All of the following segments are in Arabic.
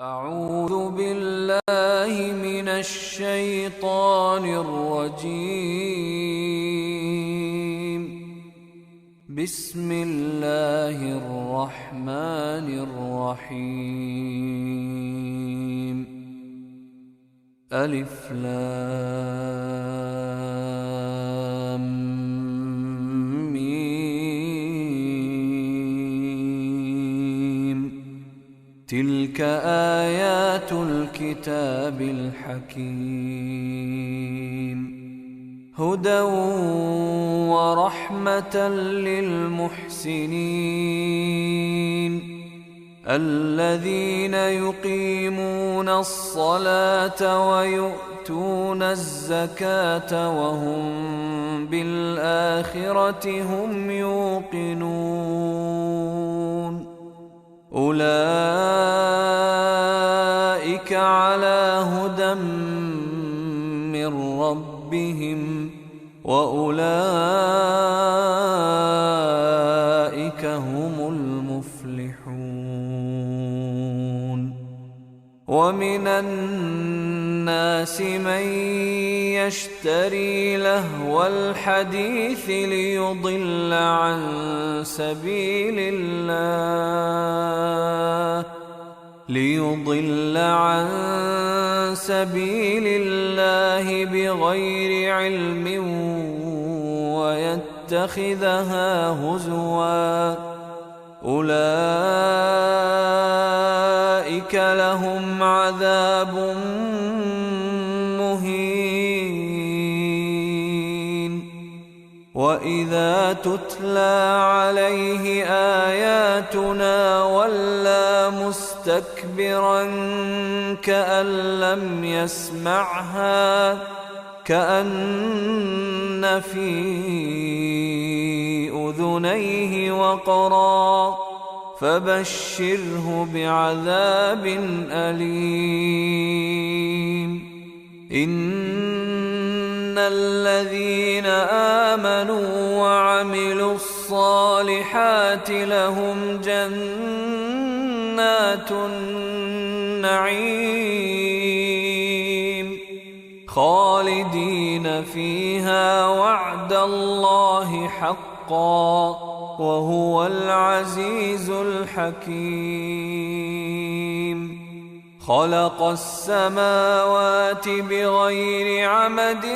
أعوذ بالله من الشيطان الرجيم. بسم الله الرحمن الرحيم. ألف لام ميم. تلك آيات الكتاب الحكيم. هدى ورحمة للمحسنين الذين يقيمون الصلاة ويؤتون الزكاة وهم بالآخرة هم يوقنون. أولئك على هدى من ربهم وأولئك هم المفلحون. ومن الناس من يشتري لهو الحديث ليضل عن سبيل الله بغير علم ويتخذها هزوا. أولئك لهم عذاب مهين. وإذا تتلى عليه آياتنا ولى مستكبرا كأن لم يسمعها كأن في أذنيه وقرا فبشره بعذاب أليم. إن الذين آمنوا وعملوا الصالحات لهم جنات النعيم خالدين فيها وعد الله حقا وهو العزيز الحكيم. خلق السماوات بغير عمد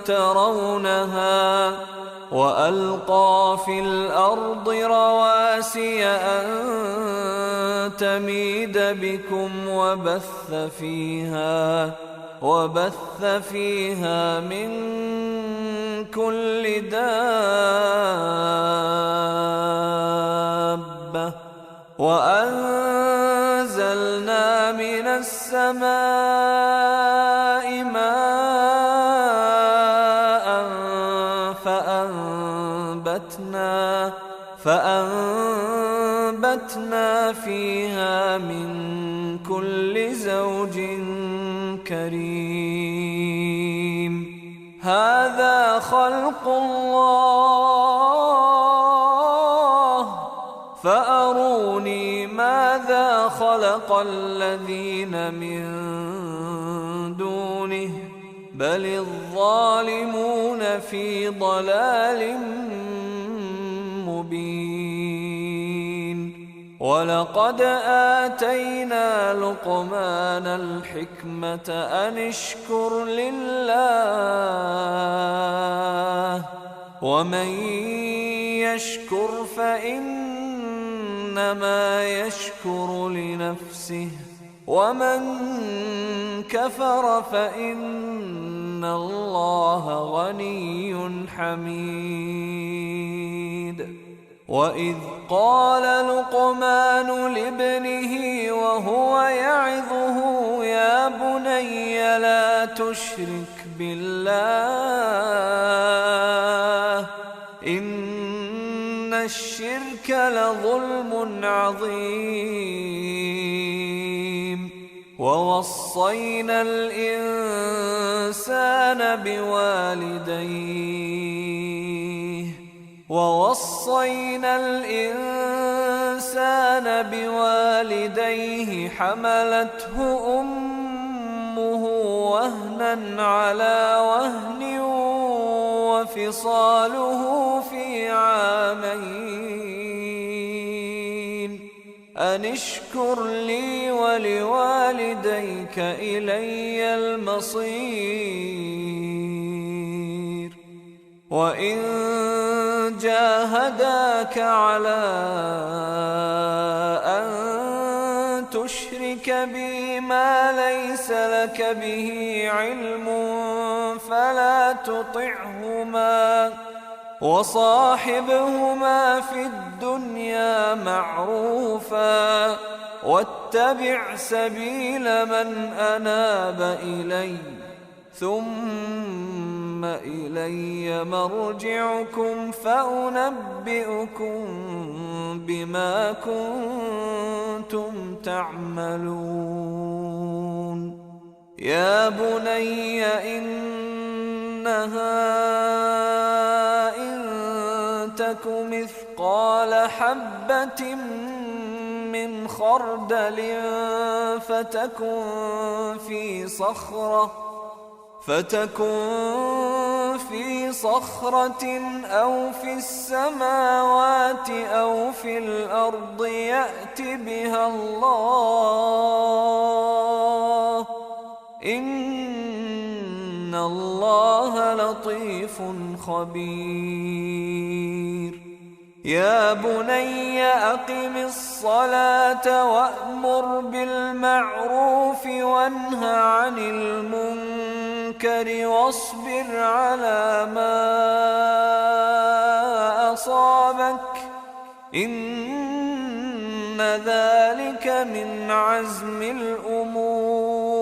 ترونها وألقى في الأرض رواسي أن تميد بكم وبث فيها من كل دابة وأنزلنا من السماء ماء فأنبتنا فيها من كل زوج كريم. هذا خلق الله فأروني ماذا خلق الذين من دونه بل الظالمون في ضلال مبين. ولقد آتينا لقمان الحكمة أن اشكر لله ومن يشكر فإنما يشكر لنفسه ومن كفر فإن الله غني حميد. وإذ قال لقمان لابنه وهو يعظه يا بني لا تشرك بالله إن الشرك لظلم عظيم. ووصينا الإنسان بوالديه الإنسان بوالديه حملته أمه وهنا على وهن وفصاله في عامين أن اشكر لي ولوالديك إلي المصير وإن جاهداك على أن تشرك بي ما ليس لك به علم فلا تطعهما وصاحبهما في الدنيا معروفا واتبع سبيل من أناب إلي ثم إلي مرجعكم فأنبئكم بما كنتم تعملون يا بني إنها إن تك مثقال حبة من خردل فتكن في صخرة أو في السماوات أو في الأرض يأت بها الله إن الله لطيف خبير يا بني أقم الصلاة وأمر بالمعروف وانه عن المنكر واصبر على ما أصابك إن ذلك من عزم الأمور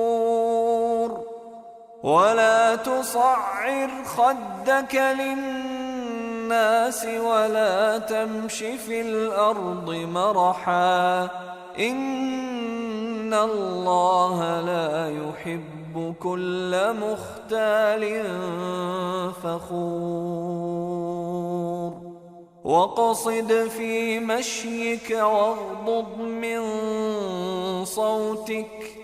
ولا تصعر خدك للناس ولا تمش في الأرض مرحا إن الله لا يحب كل مختال فخور واقصد في مشيك واغضض من صوتك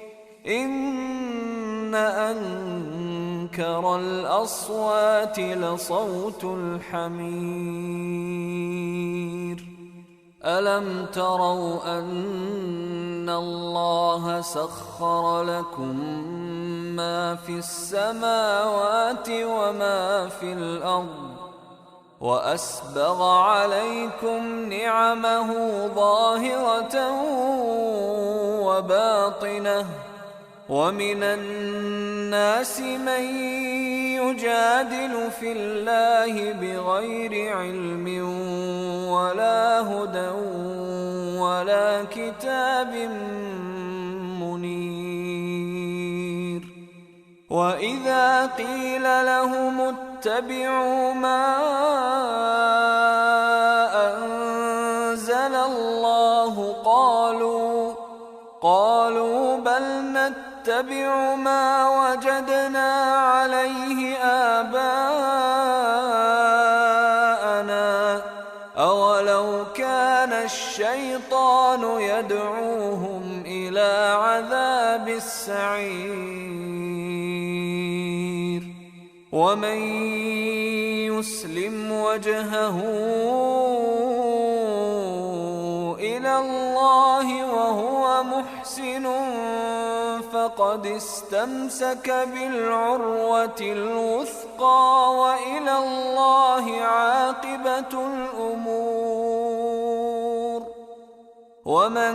إن أنكر الأصوات لصوت الحمير ألم تروا أن الله سخر لكم ما في السماوات وما في الأرض وأسبغ عليكم نعمه ظاهرة وباطنة ومن الناس من يجادل في الله بغير علم ولا هدى ولا كتاب منير وإذا قيل لهم اتبعوا ما أنزل الله قالوا بل نتبع ما وجدنا عليه آباءنا أولو كان الشيطان يدعوهم إلى عذاب السعير ومن يسلم وجهه إلى الله وهو محسن فقد استمسك بالعروة الوثقى وإلى الله عاقبة الأمور ومن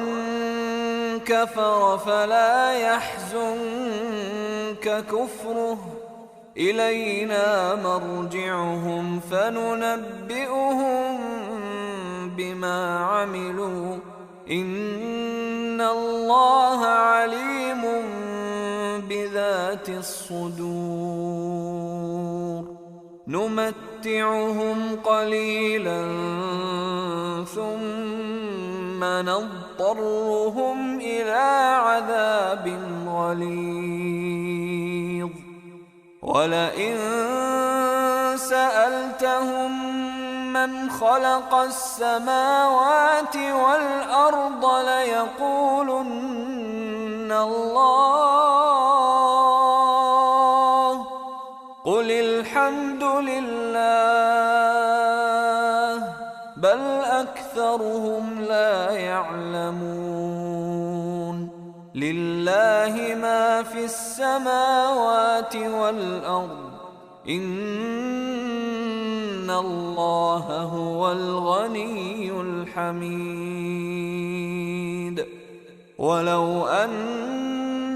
كفر فلا يحزنك كفره إلينا مرجعهم فننبئهم بما عملوا إن الله عليم بذات الصدور نمتعهم قليلا ثم نضطرهم إلى عذاب غليظ ولئن سألتهم من خلق السماوات والأرض ليقولن الله قل الحمد لله بل أكثرهم لا يعلمون لله ما في السماوات والأرض إن الله هو الغني الحميد ولو أن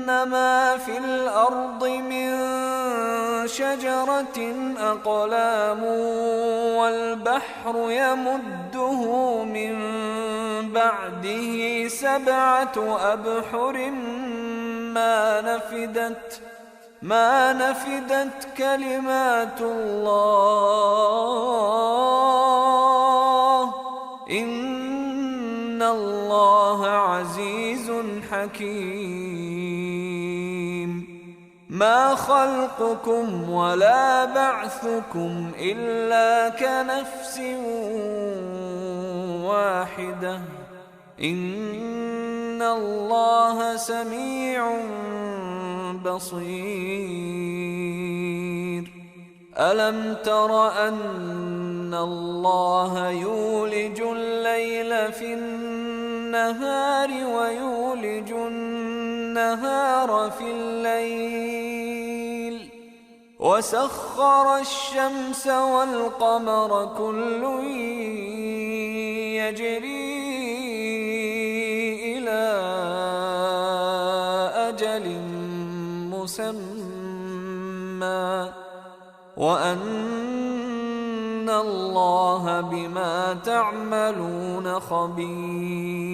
ما في الأرض من شجرة أقلام والبحر يمده من بعده 7 أبحر ما نفدت كلمات الله إن الله عزيز حكيم ما خلقكم ولا بعثكم إلا كنفس واحدة إن الله سميع بصير ألم تر أن الله يولج الليل في النهار ويولج النهار في الليل وسخر الشمس والقمر كل يجري إلى أجل مسمى وأن الله بما تعملون خبير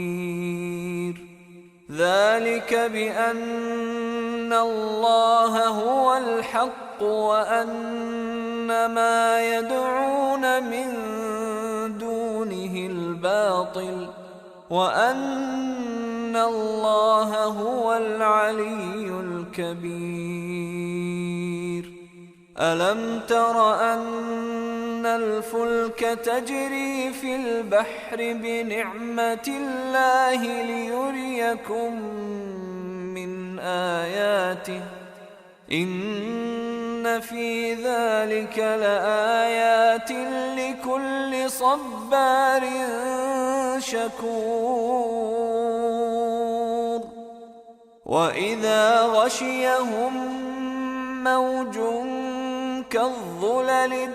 ذلك بأن الله هو الحق وأن ما يدعون من دونه الباطل وأن الله هو العلي الكبير ألم تر أن الفلك تجري في البحر بنعمة الله ليريكم من آياته إن في ذلك لآيات لكل صبار شكور وإذا غشيهم موج كالظلل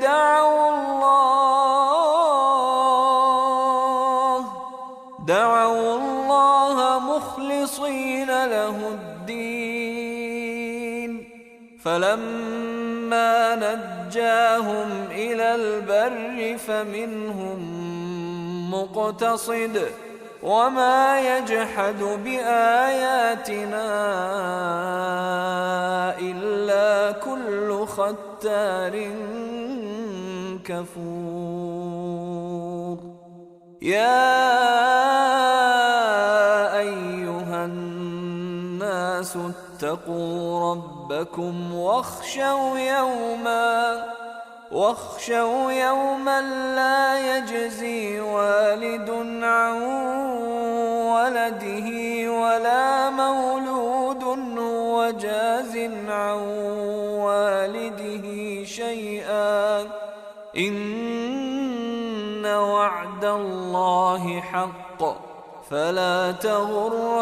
دعوا الله مخلصين له الدين فلما نجاهم إلى البر فمنهم مقتصد وما يجحد بآياتنا إلا كل ختار كفور يا أيها الناس اتقوا ربكم واخشوا يوما لا يجزي والد عن ولده ولا مولود هو جاز عن والده شيئا إن وعد الله حق فلا تغرنكم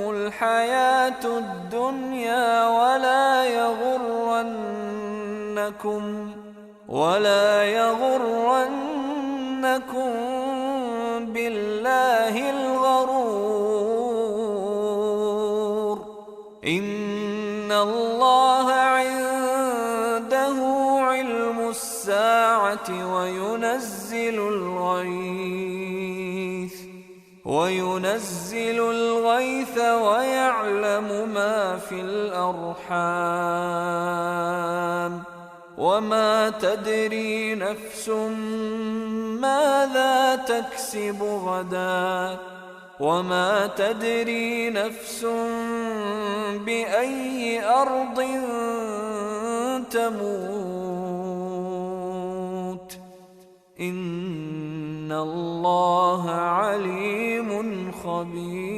الحياة الدنيا ولا يغرنكم بالله الغرور إن الله عنده علم الساعة وينزل الغيث ويعلم ما في الأرحام وما تدري نفس ماذا تكسب غدا وما تدري نفس بأي أرض تموت إن الله عليم خبير.